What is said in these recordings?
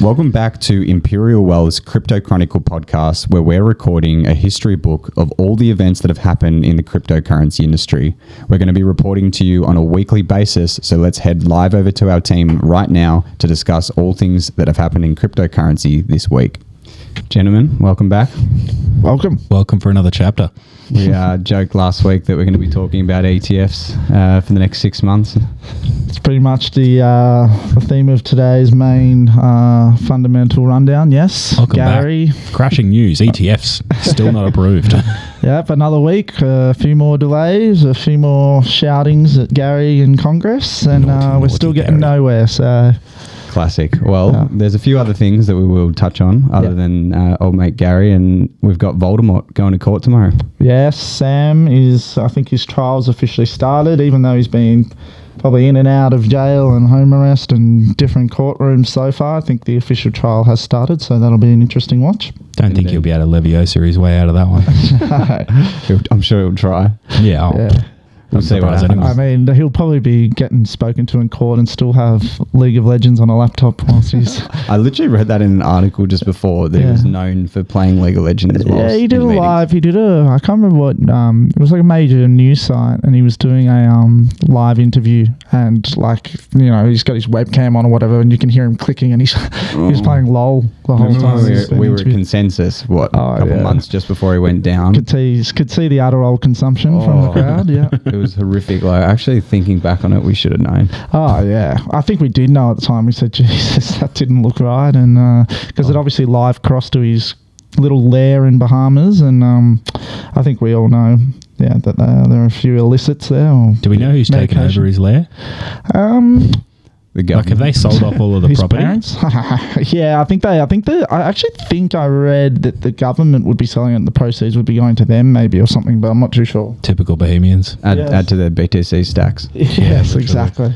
Welcome back to Imperial Wealth's Crypto Chronicle podcast, where we're recording a history book of all the events that have happened in the cryptocurrency industry. We're going to be reporting to you on a weekly basis, so let's head live over to our team right now to discuss all things that have happened in cryptocurrency this week. Gentlemen, welcome back. Welcome for another chapter. We joked last week that we're going to be talking about ETFs for the next 6 months. It's pretty much the theme of today's main fundamental rundown. Yes, Welcome Gary. Back. Crashing news, ETFs still not approved. Yep, another week, a few more delays, a few more shoutings at Gary in Congress, and we're still getting nowhere. So. Classic. Well, there's a few other things that we will touch on other than old mate Gary, and we've got Voldemort going to court tomorrow. Yes, Sam I think his trial's officially started, even though he's been probably in and out of jail and home arrest and different courtrooms so far. I think the official trial has started, so that'll be an interesting watch. Don't think he'll be able to Leviosa his way out of that one. I'm sure he'll try. Yeah. We'll see what happens. I mean, he'll probably be getting spoken to in court and still have League of Legends on a laptop whilst he's... I literally read that in an article just before that he was known for playing League of Legends. Yeah, he did I can't remember what, it was like a major news site, and he was doing a live interview, and he's got his webcam on or whatever, and you can hear him clicking, and he's playing LOL the whole time. We were at Consensus, a couple months just before he went down. Could see the Adderall consumption from the crowd, yeah. It was horrific. Actually thinking back on it, we should have known. Oh yeah, I think we did know at the time. We said, Jesus, that didn't look right, and because it obviously live crossed to his little lair in Bahamas, and I think we all know that there are a few illicits there. Do we know who's taken over his lair? The government. Have they sold off all of the his property? Parents? I actually think I read that the government would be selling it and the proceeds would be going to them maybe or something, but I'm not too sure. Typical Bohemians. Add to their BTC stacks. Yes, exactly.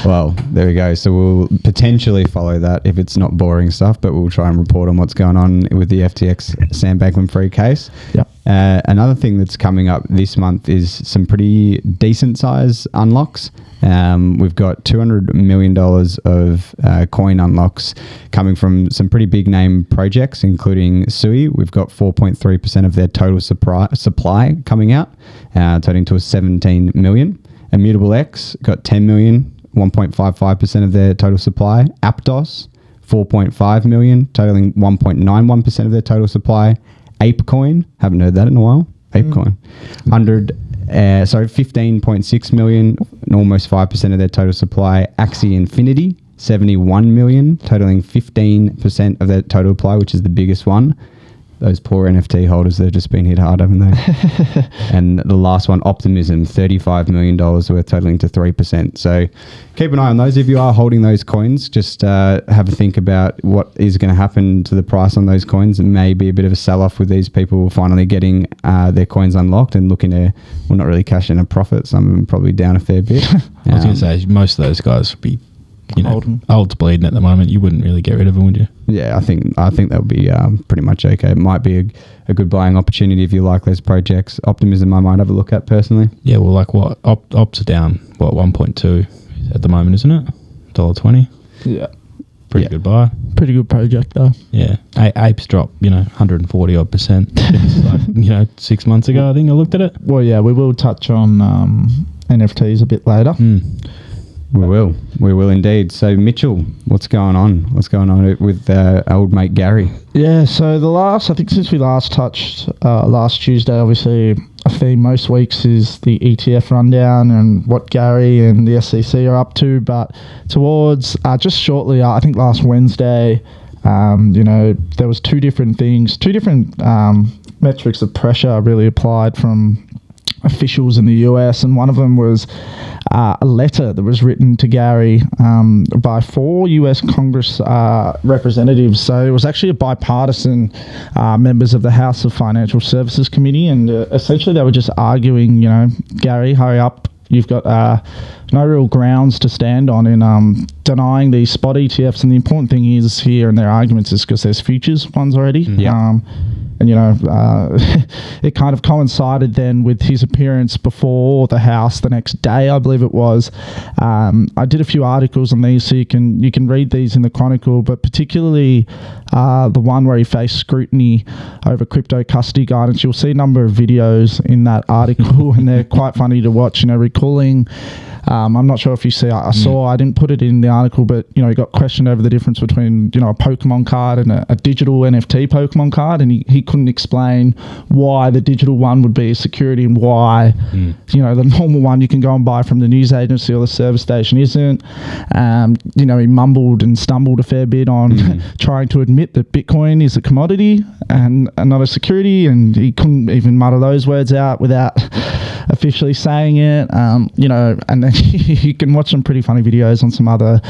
Well, there we go. So we'll potentially follow that if it's not boring stuff, but we'll try and report on what's going on with the FTX Sam Bankman-Fried case. Yep. Another thing that's coming up this month is some pretty decent size unlocks. We've got $200 million of coin unlocks coming from some pretty big name projects, including Sui. We've got 4.3% of their total supply coming out, totaling to 17 million. Immutable X got 10 million, 1.55% of their total supply. Aptos, 4.5 million, totaling 1.91% of their total supply. ApeCoin, haven't heard that in a while. ApeCoin, 15.6 million, almost 5% of their total supply. Axie Infinity, 71 million, totaling 15% of their total supply, which is the biggest one. Those poor NFT holders, they've just been hit hard, haven't they? And the last one, Optimism, $35 million worth, totaling to 3%. So keep an eye on those. If you are holding those coins, just have a think about what is going to happen to the price on those coins. It may be a bit of a sell-off with these people finally getting their coins unlocked and looking to, not really cash in a profit. Some of them probably down a fair bit. I was going to say, most of those guys would be old's bleeding at the moment. You wouldn't really get rid of them, would you? Yeah, I think that would be pretty much okay. It might be a good buying opportunity if you like those projects. Optimism, I might have a look at personally. Yeah, well, like what? Ops are down, 1.2 at the moment, isn't it? $1.20. Yeah. Pretty good buy. Pretty good project, though. Yeah. Apes dropped, 140 odd percent. Like, 6 months ago, I think I looked at it. Well, yeah, we will touch on NFTs a bit later. We will indeed. So Mitchell, what's going on? What's going on with old mate Gary? Yeah, so I think since we last touched last Tuesday, obviously a theme most weeks is the ETF rundown and what Gary and the SEC are up to. But towards just shortly, I think last Wednesday, there was two different metrics of pressure really applied from officials in the US, and one of them was a letter that was written to Gary by 4 US Congress representatives. So it was actually a bipartisan members of the House of Financial Services Committee, and essentially they were just arguing, Gary, hurry up. You've got no real grounds to stand on in denying these spot ETFs, and the important thing is here in their arguments is because there's futures ones already. And, it kind of coincided then with his appearance before the House the next day, I believe it was. I did a few articles on these, so you can read these in the Chronicle, but particularly the one where he faced scrutiny over crypto custody guidance. You'll see a number of videos in that article, and they're quite funny to watch, recalling... I'm not sure if you see, I didn't put it in the article, but, he got questioned over the difference between, a Pokemon card and a digital NFT Pokemon card. And he couldn't explain why the digital one would be a security and why, the normal one you can go and buy from the news agency or the service station isn't. He mumbled and stumbled a fair bit on trying to admit that Bitcoin is a commodity and not a security. And he couldn't even mutter those words out without officially saying it, and then you can watch some pretty funny videos on some other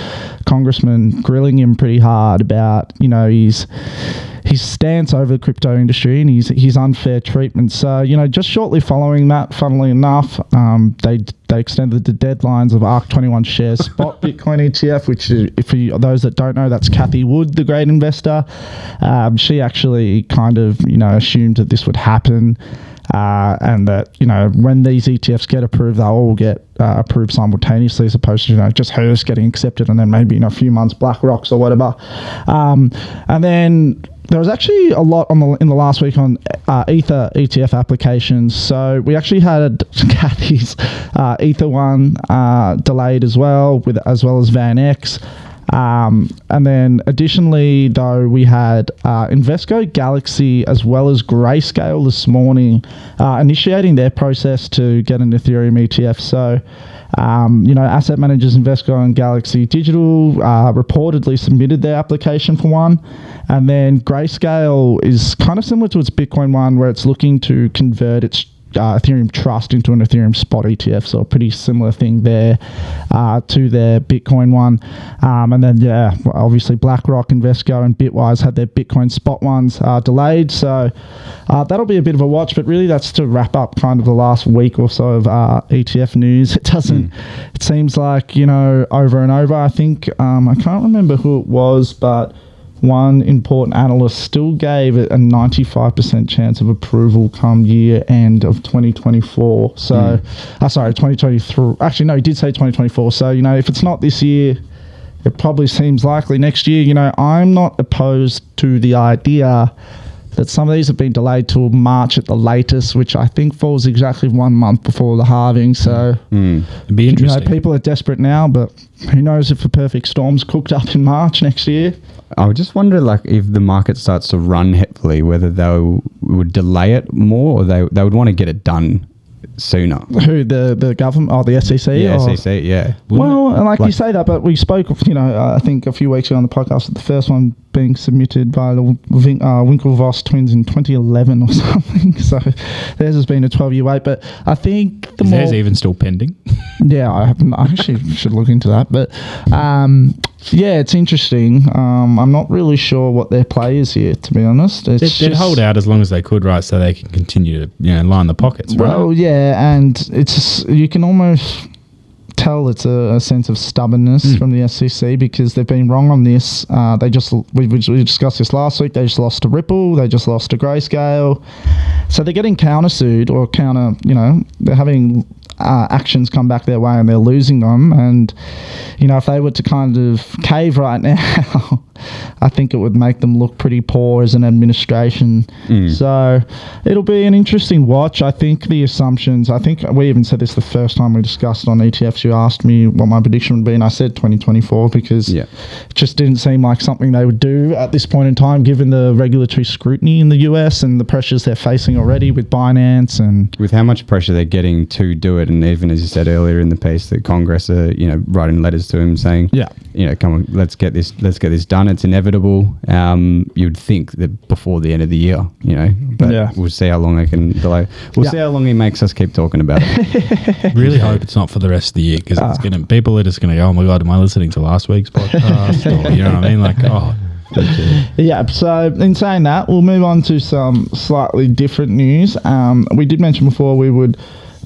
congressmen grilling him pretty hard about, his stance over the crypto industry and his unfair treatment. So, just shortly following that, funnily enough, they extended the deadlines of ARC21 shares spot Bitcoin ETF, which, for those that don't know, that's Cathie Wood, the great investor. She actually kind of, assumed that this would happen. And that, when these ETFs get approved, they'll all get approved simultaneously, as opposed to, just hers getting accepted and then maybe in a few months BlackRock's or whatever. And then there was actually a lot in the last week on Ether ETF applications. So we actually had Cathie's Ether one delayed as well as VanEck. And then additionally, though, we had Invesco, Galaxy, as well as Grayscale this morning initiating their process to get an Ethereum ETF. So, asset managers Invesco and Galaxy Digital reportedly submitted their application for one. And then Grayscale is kind of similar to its Bitcoin one, where it's looking to convert its Ethereum Trust into an Ethereum spot ETF, so a pretty similar thing there to their Bitcoin one. And then, obviously BlackRock, Invesco, and Bitwise had their Bitcoin spot ones delayed. So that'll be a bit of a watch, but really that's to wrap up kind of the last week or so of ETF news. It doesn't, it seems like, over and over. I think, I can't remember who it was, but one important analyst still gave it a 95% chance of approval come year end of 2024. So, 2023. Actually, no, he did say 2024. So, if it's not this year, it probably seems likely next year. I'm not opposed to the idea that some of these have been delayed till March at the latest, which I think falls exactly 1 month before the halving. So, it'd be interesting. People are desperate now, but who knows if the perfect storm's cooked up in March next year. I would just wonder, if the market starts to run heavily, whether they would delay it more, or they would want to get it done sooner. Who, the government? Oh, the SEC? Yeah, SEC, yeah. Well, you say that, but we spoke of, I think a few weeks ago on the podcast, the first one being submitted by the Winklevoss twins in 2011 or something. So theirs has been a 12-year wait. But I think Is theirs even still pending? Yeah, I actually should look into that. But it's interesting. I'm not really sure what their play is here, to be honest. They'd hold out as long as they could, right, so they can continue to line the pockets, right? Well, yeah, and you can almost tell it's a sense of stubbornness from the SEC, because they've been wrong on this. We discussed this last week. They just lost to Ripple. They just lost to Grayscale. So they're getting countersued or they're having actions come back their way and they're losing them. And, if they were to kind of cave right now, I think it would make them look pretty poor as an administration. So it'll be an interesting watch. I think the assumptions, we even said this the first time we discussed on ETFs. You asked me what my prediction would be, and I said 2024, because it just didn't seem like something they would do at this point in time, given the regulatory scrutiny in the US and the pressures they're facing already with Binance and with how much pressure they're getting to do it. And even as you said earlier in the piece, that Congress are writing letters to him saying, come on, let's get this done. It's inevitable. You'd think that before the end of the year, but we'll see how long they can delay. We'll see how long he makes us keep talking about it. Really hope it's not for the rest of the year, because people are just going to go, oh my God, am I listening to last week's podcast? Or, you know what I mean? Yeah, so in saying that, we'll move on to some slightly different news. We did mention before we would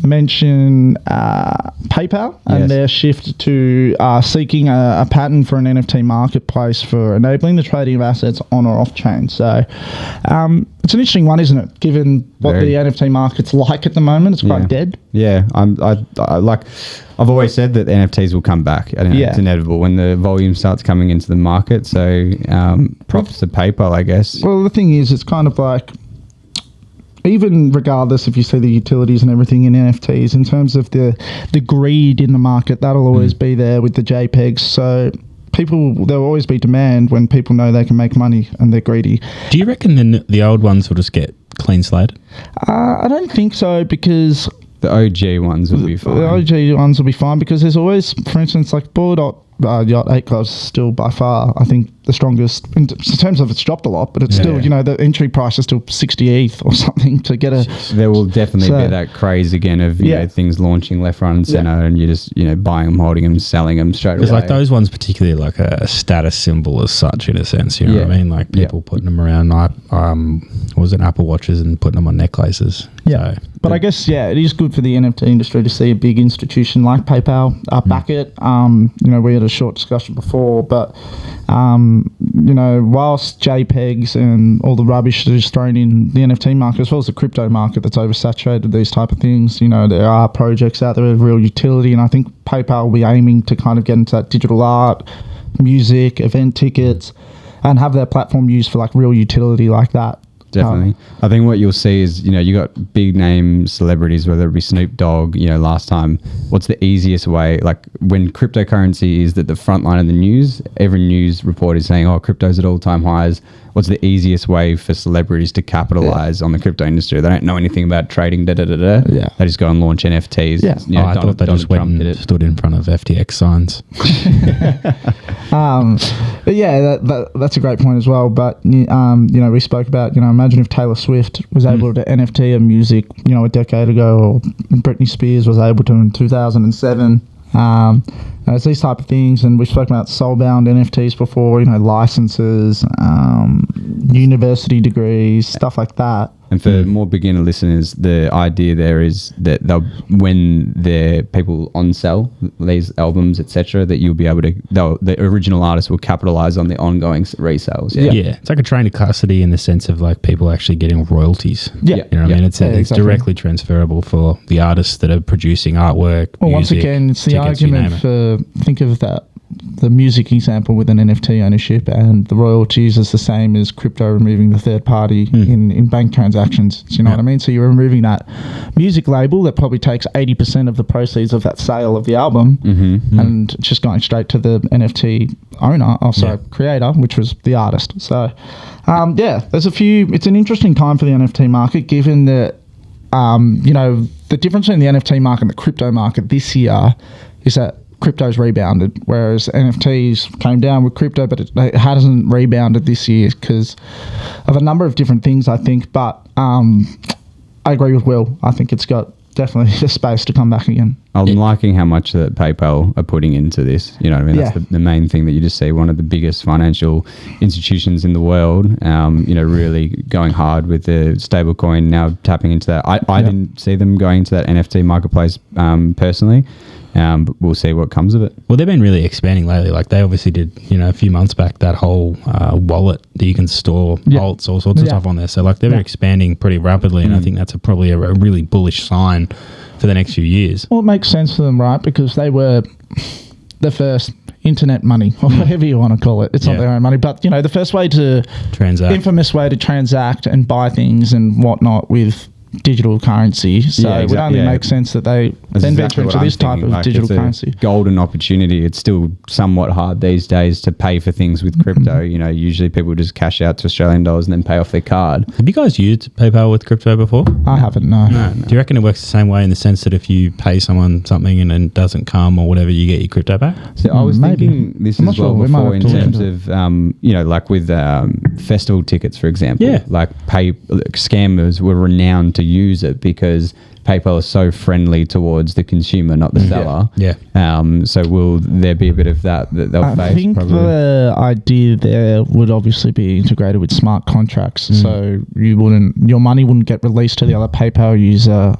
mention PayPal and their shift to seeking a patent for an NFT marketplace for enabling the trading of assets on or off chain. So it's an interesting one, isn't it? Given what the NFT market's like at the moment, it's quite dead. Yeah, I've always said that NFTs will come back. I don't know, it's inevitable when the volume starts coming into the market. So props to PayPal, I guess. Well, the thing is, it's kind of like, even regardless if you see the utilities and everything in NFTs, in terms of the greed in the market, that'll always be there with the JPEGs. So there'll always be demand when people know they can make money and they're greedy. Do you reckon the old ones will just get clean slated? I don't think so, because the OG ones will be fine. The OG ones will be fine, because there's always, for instance, like Yacht 8 Club's still by far, I think, the strongest in terms of it's dropped a lot, but it's still, the entry price is still 60 ETH or something to get a. There will definitely be that craze again of you know, things launching left, right, and center, and you're just buying them, holding them, selling them straight away. It's like those ones, particularly like a status symbol as such, in a sense. You know what I mean? Like people putting them around, was it Apple Watches and putting them on necklaces? Yeah, so, but I guess it is good for the NFT industry to see a big institution like PayPal back it. We had a short discussion before, but whilst JPEGs and all the rubbish that is thrown in the NFT market, as well as the crypto market that's oversaturated these type of things, there are projects out there with real utility, and I think PayPal will be aiming to kind of get into that digital art, music, event tickets, and have their platform used for like real utility like that. Definitely. I think what you'll see is, you got big name celebrities, whether it be Snoop Dogg, last time. What's the easiest way? Like when cryptocurrency is at the front line of the news, every news report is saying, crypto's at all-time highs. What's the easiest way for celebrities to capitalize on the crypto industry? They don't know anything about trading, They just go and launch NFTs. Yeah. I thought they just went and stood in front of FTX signs. That's a great point as well. But, we spoke about, imagine if Taylor Swift was able to NFT a music, a decade ago, or Britney Spears was able to in 2007. It's these type of things, and we've spoken about soulbound NFTs before, licenses, university degrees, stuff like that. And for more beginner listeners, the idea there is that when the people on sell these albums, etc., that you'll be able to, the original artist will capitalize on the ongoing resales. Yeah, it's like a train of custody in the sense of like people actually getting royalties. Yeah, you know what I mean. It's exactly. Directly transferable for the artists that are producing artwork. Well, music, once again, it's the argument for, think of that. The music example with an NFT ownership, and the royalties is the same as crypto removing the third party in bank transactions. Do you know what I mean? So you're removing that music label that probably takes 80% of the proceeds of that sale of the album, and it's just going straight to the NFT owner, creator, which was the artist. So there's it's an interesting time for the NFT market, given that the difference between the NFT market and the crypto market this year is that crypto's rebounded, whereas NFTs came down with crypto, but it hasn't rebounded this year because of a number of different things, I think. But I agree with Will. I think it's got definitely the space to come back again. I'm liking how much that PayPal are putting into this. You know what I mean? That's the main thing that you just see. One of the biggest financial institutions in the world, really going hard with the stablecoin, now tapping into that. I didn't see them going to that NFT marketplace personally. But we'll see what comes of it. Well, they've been really expanding lately. Like they obviously did, a few months back, that whole wallet that you can store alts, all sorts of stuff on there. So like they're expanding pretty rapidly, and I think that's probably a really bullish sign for the next few years. Well, it makes sense for them, right? Because they were the first internet money, or whatever you want to call it. It's not their own money, but the first way to transact, infamous way to transact and buy things and whatnot with digital currency. So it would only make sense that they then venture into this type of digital currency. Golden opportunity. It's still somewhat hard these days to pay for things with crypto. Usually people just cash out to Australian dollars and then pay off their card. Have you guys used PayPal with crypto before? I haven't, no. Do you reckon it works the same way in the sense that if you pay someone something and it doesn't come or whatever, you get your crypto back? So I was thinking this as well before in terms of, like with festival tickets, for example. Like scammers were renowned to use it because PayPal is so friendly towards the consumer, not the seller. So will there be a bit of that they'll face? I think the idea there would obviously be integrated with smart contracts. So your money wouldn't get released to the other PayPal user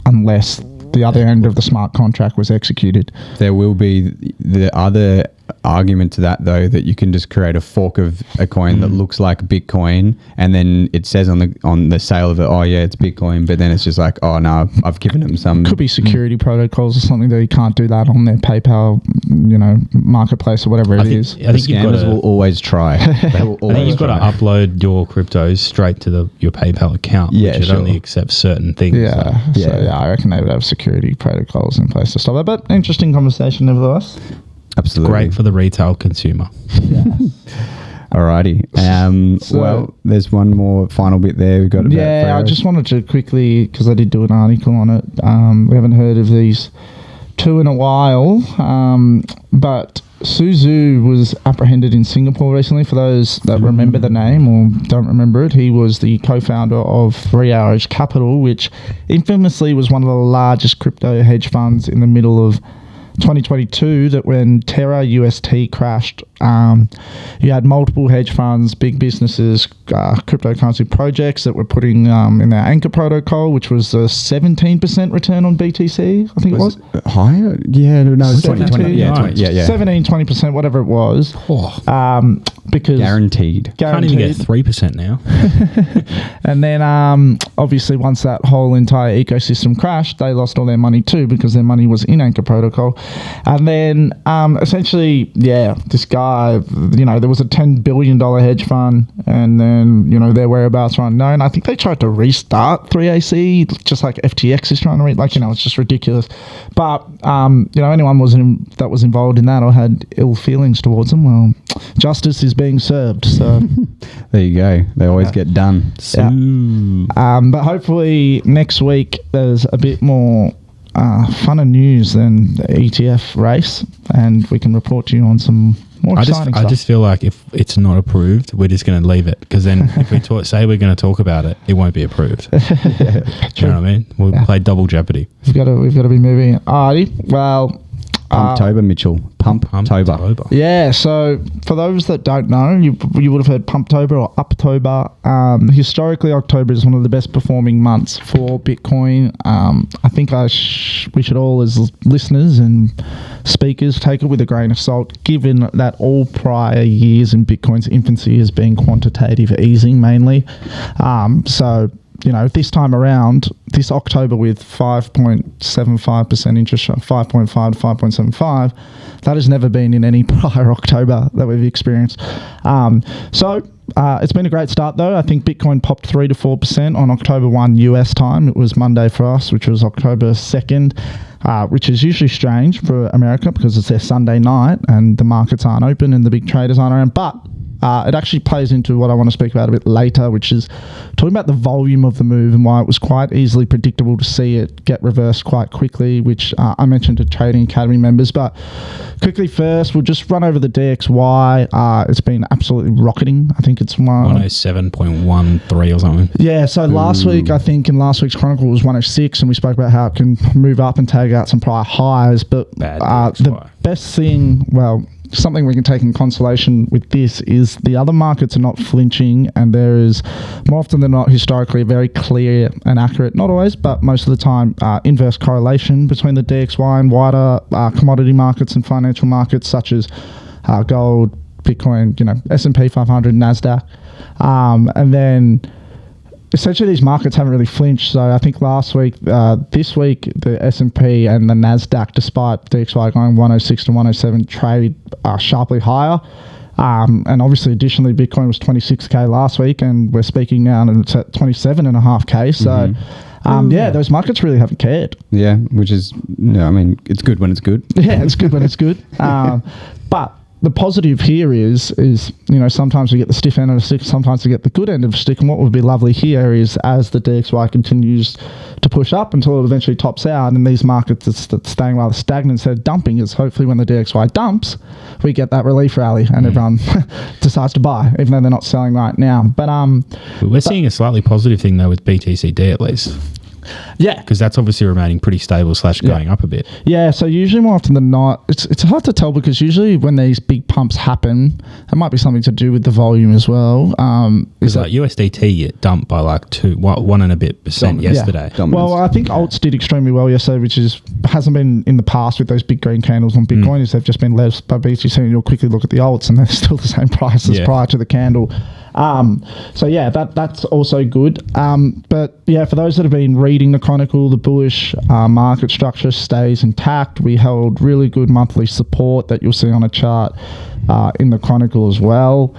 unless the other end of the smart contract was executed. There will be the other argument to that, though, that you can just create a fork of a coin that looks like Bitcoin, and then it says on the sale of it, oh yeah, it's Bitcoin, but then it's just like, oh no, I've given them some. Could be security protocols or something that you can't do that on their PayPal, marketplace or whatever it is. I think scammers will always try. They will always I think you've got to upload your cryptos straight to your PayPal account, which it only accepts certain things. I reckon they would have security protocols in place to stop that. But interesting conversation nevertheless. Absolutely. Great for the retail consumer. Yeah. Alrighty. Well, there's one more final bit there. We've got I just wanted to quickly, because I did do an article on it. We haven't heard of these two in a while, but Suzu was apprehended in Singapore recently. For those that remember the name or don't remember it, he was the co-founder of 3 Arrows Capital, which infamously was one of the largest crypto hedge funds in the middle of 2022, that when Terra UST crashed, you had multiple hedge funds, big businesses, cryptocurrency projects that were putting in their anchor protocol, which was a 17% return on BTC, I think it was. Higher? Yeah, no, it's 20. 17-20%, whatever it was. Because guaranteed. Can't even get 3% now. And then obviously once that whole entire ecosystem crashed, they lost all their money too, because their money was in anchor protocol. And then essentially, this guy, there was a $10 billion hedge fund, and then, their whereabouts are unknown. I think they tried to restart 3AC, just like FTX is trying to it's just ridiculous. But, anyone that was involved in that or had ill feelings towards them, well, justice is being served. So there you go. They always get done. But hopefully next week there's a bit more funner news than the ETF race, and we can report to you on some more exciting stuff. I just feel like if it's not approved, we're just going to leave it, because then if we say we're going to talk about it, it won't be approved. Do you know what I mean? We'll play double jeopardy. We've got to be moving. Alrighty. Well, Pumptober, Mitchell. Pumptober. Yeah, so for those that don't know, you would have heard Pumptober or Uptober. Historically, October is one of the best performing months for Bitcoin. I think we should all, as listeners and speakers, take it with a grain of salt, given that all prior years in Bitcoin's infancy has been quantitative easing mainly. This time around, this October with 5.75% interest rate, 5.5 to 5.75, that has never been in any prior October that we've experienced. It's been a great start, though. I think Bitcoin popped 3 to 4% on October 1 US time. It was Monday for us, which was October 2nd, which is usually strange for America because it's their Sunday night and the markets aren't open and the big traders aren't around. But it actually plays into what I want to speak about a bit later, which is talking about the volume of the move and why it was quite easily predictable to see it get reversed quite quickly, which I mentioned to Trading Academy members. But quickly first, we'll just run over the DXY. It's been absolutely rocketing. I think it's 107.13 or something. Yeah, so last week, I think in last week's Chronicle, it was 106, and we spoke about how it can move up and tag out some prior highs. But the best thing, something we can take in consolation with this is the other markets are not flinching, and there is more often than not historically a very clear and accurate, not always, but most of the time, inverse correlation between the DXY and wider commodity markets and financial markets such as gold, Bitcoin, S&P 500, NASDAQ. And then essentially these markets haven't really flinched. So I think this week, the S&P and the NASDAQ, despite DXY going 106 to 107, trade sharply higher. And obviously, additionally, Bitcoin was 26K last week, and we're speaking now and it's at 27.5K. So, those markets really haven't cared. Yeah, which is, it's good when it's good. Yeah, it's good when it's good. But the positive here is sometimes we get the stiff end of the stick, sometimes we get the good end of the stick. And what would be lovely here is as the DXY continues to push up until it eventually tops out, and these markets that's staying rather stagnant instead of dumping, is hopefully when the DXY dumps, we get that relief rally and everyone decides to buy, even though they're not selling right now. But we're seeing a slightly positive thing though with BTCD at least. Yeah. Because that's obviously remaining pretty stable / going up a bit. Yeah, so usually more often than not, it's hard to tell because usually when these big pumps happen, it might be something to do with the volume as well. Because like USDT, it dumped by like 1 and a bit % yesterday. Yeah. Well, I think alts did extremely well yesterday, which hasn't been in the past with those big green candles on Bitcoin. Is they've just been led by BTC, and you'll quickly look at the alts, and they're still the same price as prior to the candle. So yeah, that's also good. But yeah, for those that have been reading the Chronicle, the bullish market structure stays intact. We held really good monthly support that you'll see on a chart in the Chronicle as well.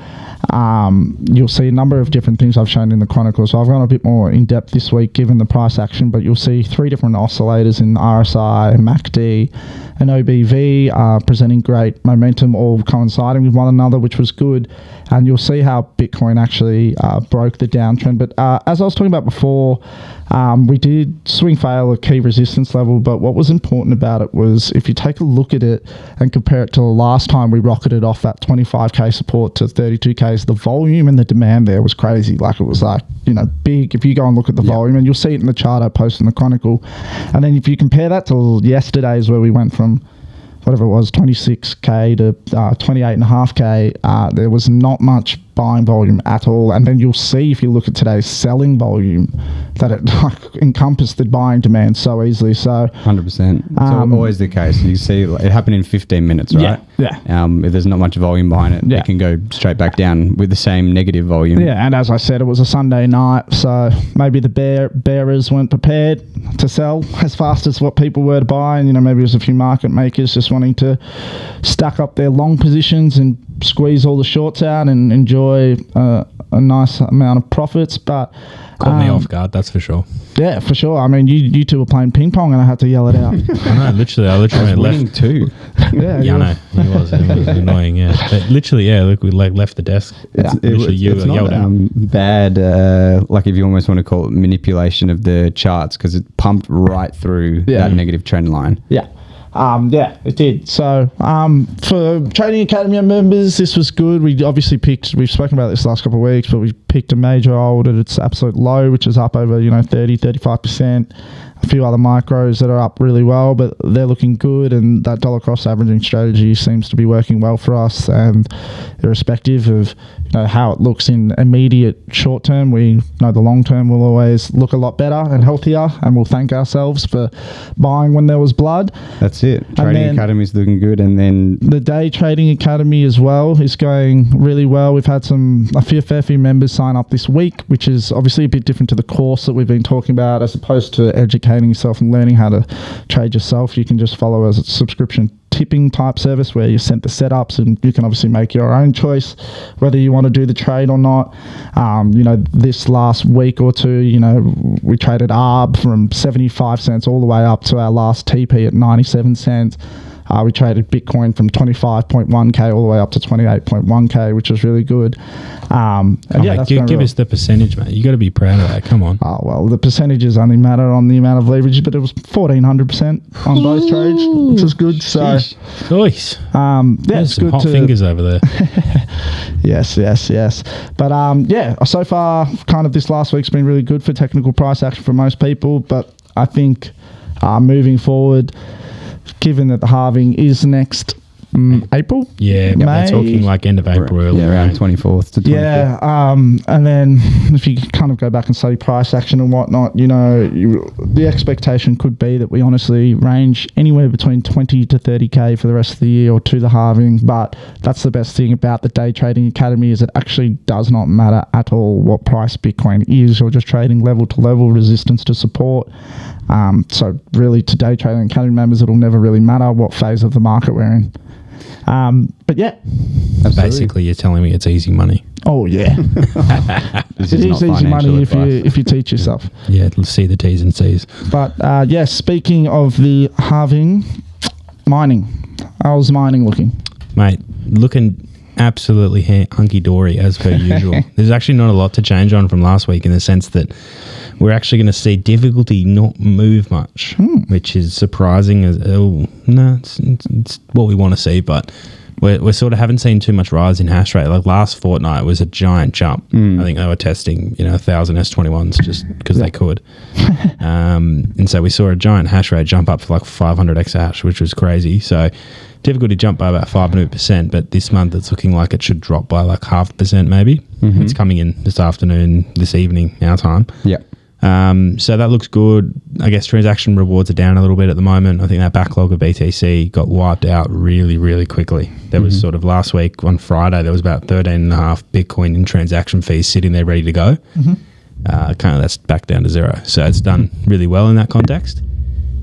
You'll see a number of different things I've shown in the Chronicle, so I've gone a bit more in depth this week given the price action, but you'll see 3 different oscillators in RSI, MACD and OBV presenting great momentum, all coinciding with one another, which was good. And you'll see how Bitcoin actually broke the downtrend. But as I was talking about before, we did swing fail a key resistance level, but what was important about it was if you take a look at it and compare it to the last time we rocketed off that 25k support to 32k, the volume and the demand there was crazy. Like it was like, big. If you go and look at the volume, and you'll see it in the chart I posted in the Chronicle, and then if you compare that to yesterday's where we went from whatever it was, 26k to 28.5k, there was not much buying volume at all. And then you'll see if you look at today's selling volume that it encompassed the buying demand so easily. So 100%. It's always the case. You see it happened in 15 minutes, right? Yeah. If there's not much volume behind it, it can go straight back down with the same negative volume. Yeah, and as I said, it was a Sunday night, so maybe the bearers weren't prepared to sell as fast as what people were to buy, and maybe it was a few market makers just wanting to stack up their long positions and squeeze all the shorts out and enjoy a nice amount of profits. But caught me off guard, that's for sure. Yeah, for sure. I mean, you two were playing ping pong and I had to yell it out. I know, literally. I literally left too. Yeah, I know. He was annoying, yeah. But literally, look, we left the desk. It's not bad, like if you almost want to call it manipulation of the charts, because it pumped right through that negative trend line. Yeah. It did. So for Trading Academy members, this was good. We obviously we've spoken about this last couple of weeks, but we picked a major hold at its absolute low, which is up over 30-35%. A few other micros that are up really well, but they're looking good, and that dollar cost averaging strategy seems to be working well for us. And irrespective of how it looks in immediate short term, we know the long term will always look a lot better and healthier, and we'll thank ourselves for buying when there was blood. That's it. Trading Academy is looking good, and then the Day Trading Academy as well is going really well. We've had a fair few members sign up this week, which is obviously a bit different to the course that we've been talking about, as opposed to educating yourself and learning how to trade yourself. You can just follow as a subscription tipping type service where you sent the setups, and you can obviously make your own choice whether you want to do the trade or not. This last week or two, we traded ARB from 75 cents all the way up to our last TP at 97 cents. We traded Bitcoin from 25.1k all the way up to 28.1k, which was really good. Give us the percentage, mate. You got to be proud of that. Come on. Oh, well, the percentages only matter on the amount of leverage, but it was 1,400% on both trades, which was good. So, nice. It's some good hot fingers over there. Yes. But so far, kind of this last week's been really good for technical price action for most people. But I think moving forward, given that the halving is next April, they're talking like end of April, around 24th to 25th. And then if you kind of go back and study price action and whatnot, the expectation could be that we honestly range anywhere between 20 to 30k for the rest of the year or to the halving. But that's the best thing about the Day Trading Academy, is it actually does not matter at all what price Bitcoin is. You're just trading level to level, resistance to support. So really, to Day Trading Academy members, it'll never really matter what phase of the market we're in. But yeah, absolutely. Basically, you're telling me it's easy money. Oh yeah, it is easy money if you teach yourself. Yeah, let's see the T's and C's. But speaking of the halving, mining. How's mining looking, mate? Looking absolutely hunky-dory as per usual. There's actually not a lot to change on from last week, in the sense that we're actually going to see difficulty not move much, which is surprising. It's what we want to see, but we sort of haven't seen too much rise in hash rate. Like last fortnight was a giant jump. I think they were testing 1,000 S21s just because they could. And so we saw a giant hash rate jump up to like 500 exahash, which was crazy. So difficulty jumped by about 500%, but this month it's looking like it should drop by like 0.5% maybe. It's coming in this afternoon, this evening, our time. Yeah. So that looks good. I guess transaction rewards are down a little bit at the moment. I think that backlog of BTC got wiped out really, really quickly. There was sort of last week on Friday, there was about 13.5 Bitcoin in transaction fees sitting there ready to go. Kind of that's back down to zero. So it's done really well in that context.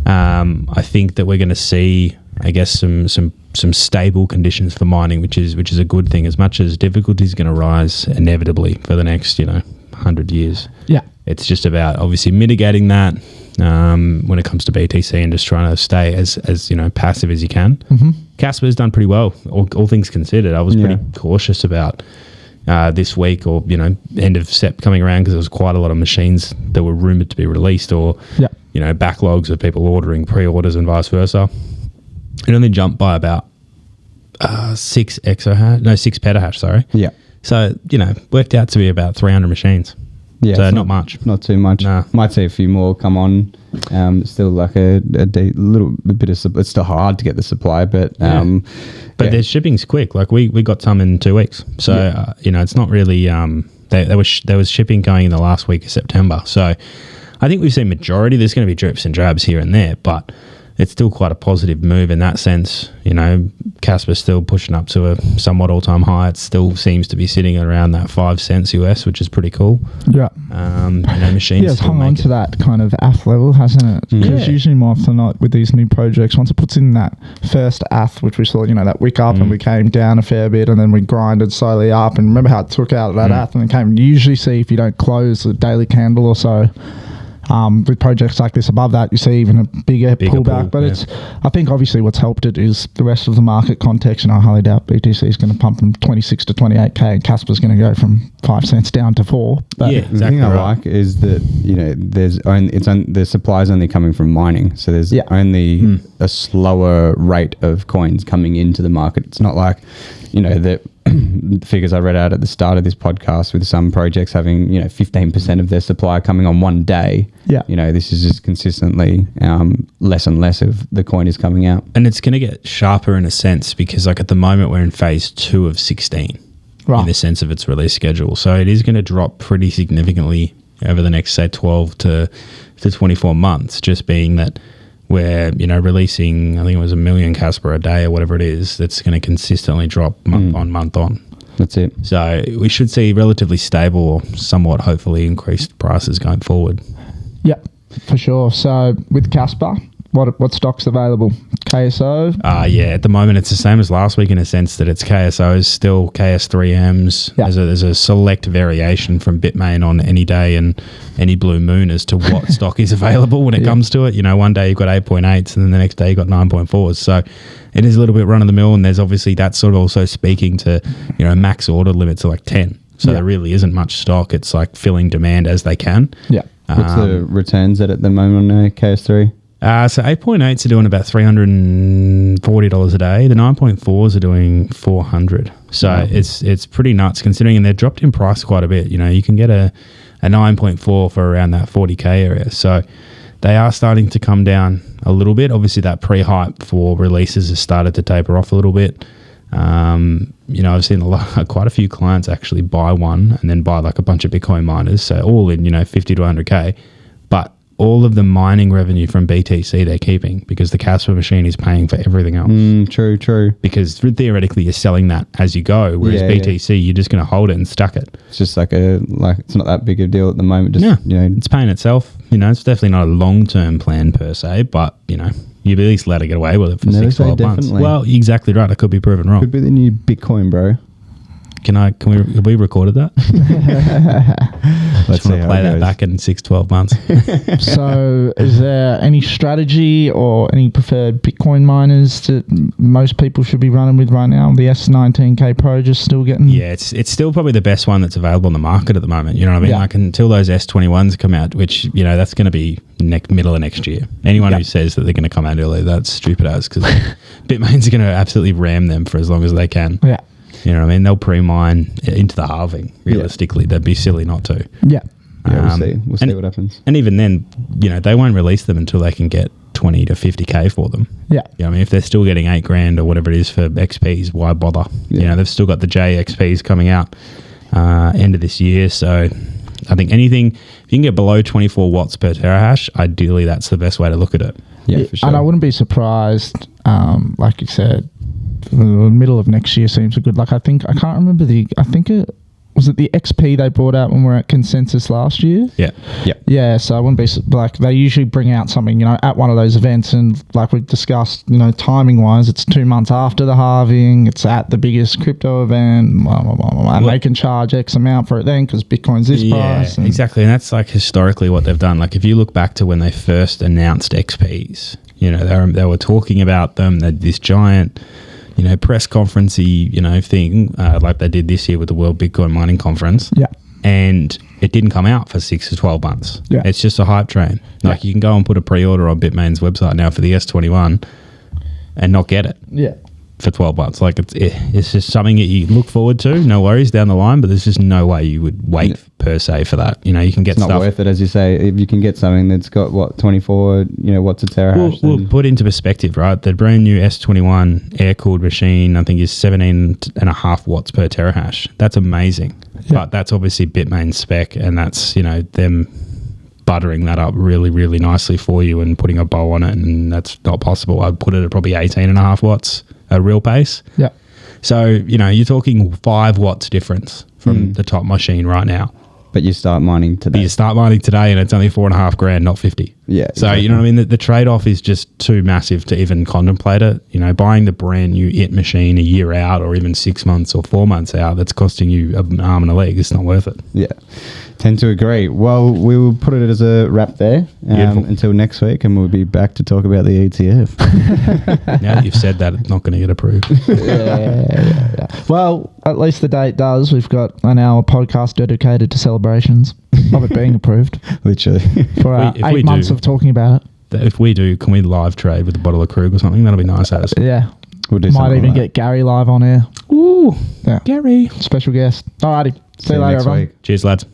I think that we're going to see, I guess, some stable conditions for mining, which is a good thing. As much as difficulty is going to rise inevitably for the next 100 years. Yeah. It's just about obviously mitigating that when it comes to BTC and just trying to stay as passive as you can. Casper's done pretty well, all things considered. I was pretty cautious about this week or end of Sep coming around because there was quite a lot of machines that were rumored to be released or backlogs of people ordering pre-orders and vice versa. It only jumped by about 6 petahash, sorry. Yeah. So, worked out to be about 300 machines. Yeah. So not much. Not too much. Nah. Might see a few more come on. Still like a little bit of, it's still hard to get the supply, but their shipping's quick. Like we got some in 2 weeks. So, it's not really, there was shipping going in the last week of September. So I think we've seen majority. There's going to be drips and drabs here and there, but it's still quite a positive move in that sense. Casper's still pushing up to a somewhat all-time high. It still seems to be sitting at around that 5 cents US, which is pretty cool. Yeah. Machines. Yeah, it's hung on to that kind of ATH level, hasn't it? Because usually more often than not with these new projects, once it puts in that first ATH, which we saw, that wick up and we came down a fair bit and then we grinded slowly up. And remember how it took out that ATH and then came. You usually see if you don't close the daily candle or so, with projects like this above that, you see even a bigger pullback. But it's, I think obviously what's helped it is the rest of the market context, and I highly doubt BTC is going to pump from 26 to 28k, and Casper's going to go from 5 cents down to 4. But the thing I like is that the supply is only coming from mining, so there's only a slower rate of coins coming into the market. It's not like the figures I read out at the start of this podcast with some projects having 15% of their supply coming on one day. This is just consistently less and less of the coin is coming out, and it's going to get sharper in a sense because like at the moment we're in phase 2 of 16 in the sense of its release schedule, so it is going to drop pretty significantly over the next say 12 to 24 months, just being that we're releasing, I think it was 1 million Casper a day or whatever it is, that's going to consistently drop month on. That's it. So we should see relatively stable or somewhat hopefully increased prices going forward. Yep, for sure. So with Casper, what stock's available? KSO? At the moment it's the same as last week in a sense that it's KSOs, still KS3Ms. There's a select variation from Bitmain on any day and any blue moon as to what stock is available when it comes to it. One day you've got 8.8s and then the next day you've got 9.4s. So it is a little bit run of the mill, and there's obviously that sort of also speaking to, max order limits are like 10. So there really isn't much stock. It's like filling demand as they can. Yeah. What's the returns at the moment on KS3? So 8.8s are doing about $340 a day. The 9.4s are doing $400. So it's pretty nuts considering, and they're dropped in price quite a bit. You can get a 9.4 for around that 40k area. So they are starting to come down a little bit. Obviously that pre-hype for releases has started to taper off a little bit. I've seen quite a few clients actually buy one and then buy like a bunch of Bitcoin miners. So all in, 50 to 100k. But all of the mining revenue from BTC they're keeping because the Casper machine is paying for everything else. True. Because theoretically you're selling that as you go, whereas BTC you're just going to hold it and stack it. It's just like it's not that big a deal at the moment. It's paying itself. It's definitely not a long-term plan per se, but you at least let it get away with it for 6-12 months. Well, exactly right. I could be proven wrong. Could be the new Bitcoin, bro. Have we recorded that? Let's Just want to play that back in 6-12 months. So is there any strategy or any preferred Bitcoin miners that most people should be running with right now? The S19K Pro just still getting... Yeah, it's still probably the best one that's available on the market at the moment. You know what I mean? Yeah. Like until those S21s come out, which, you know, that's going to be middle of next year. Anyone who says that they're going to come out early, that's stupid as, because Bitmain's going to absolutely ram them for as long as they can. Yeah. You know what I mean? They'll pre-mine into the halving, realistically. They'd be silly not to. Yeah. Yeah, we'll see what happens. And even then, you know, they won't release them until they can get 20 to 50K for them. Yeah. You know, I mean, if they're still getting $8,000 or whatever it is for XPs, why bother? Yeah. You know, they've still got the JXPs coming out end of this year. So I think anything, if you can get below 24 watts per terahash, ideally that's the best way to look at it. Yeah, for sure. And I wouldn't be surprised, like you said, the middle of next year seems good. Like I can't remember was it the XP they brought out when we were at Consensus last year? Yeah. Yeah. Yeah, so I wouldn't be like, they usually bring out something, you know, at one of those events, and like we've discussed, you know, timing wise, it's 2 months after the halving, it's at the biggest crypto event, blah, blah, blah, blah, and they can charge X amount for it then because Bitcoin's this price. Yeah, exactly. And that's like historically what they've done. Like if you look back to when they first announced XPs, you know, they were talking about them, they had this giant, you know, press conference-y, you know, thing like they did this year with the World Bitcoin Mining Conference. Yeah. And it didn't come out for 6 to 12 months. Yeah. It's just a hype train. Like you can go and put a pre-order on Bitmain's website now for the S21 and not get it. Yeah. For 12 months. Like it's just something that you look forward to, no worries down the line, but there's just no way you would wait per se for that. You know, you can get It's not worth it, as you say. If you can get something that's got 24, you know, watts a terahash. We'll put into perspective, right? The brand new S21 air-cooled machine, I think, is 17.5 watts per terahash. That's amazing. Yeah. But that's obviously Bitmain's spec, and that's, you know, them buttering that up really, really nicely for you and putting a bow on it, and that's not possible. I'd put it at probably 18.5 watts at real pace. Yeah. So, you know, you're talking 5 watts difference from the top machine right now. But you start mining today. But you start mining today and it's only $4,500, not 50. Yeah. So, exactly. you know what I mean? The trade-off is just too massive to even contemplate it. You know, buying the brand new IT machine a year out or even 6 months or 4 months out, that's costing you an arm and a leg. It's not worth it. Yeah. Tend to agree. Well, we will put it as a wrap there until next week, and we'll be back to talk about the ETF. Now that you've said that, it's not going to get approved. Yeah. Well, at least the date does. We've got an hour podcast dedicated to celebrations of it being approved. Literally. For our If we 8 months do- of talking about it. If we do, can we live trade with a bottle of Krug or something? That'll be nice. As Yeah. We'll do Might something even like that. get Gary live on air. Ooh, Yeah. Gary. Special guest. Alrighty. See you later, next everyone. week. Cheers, lads.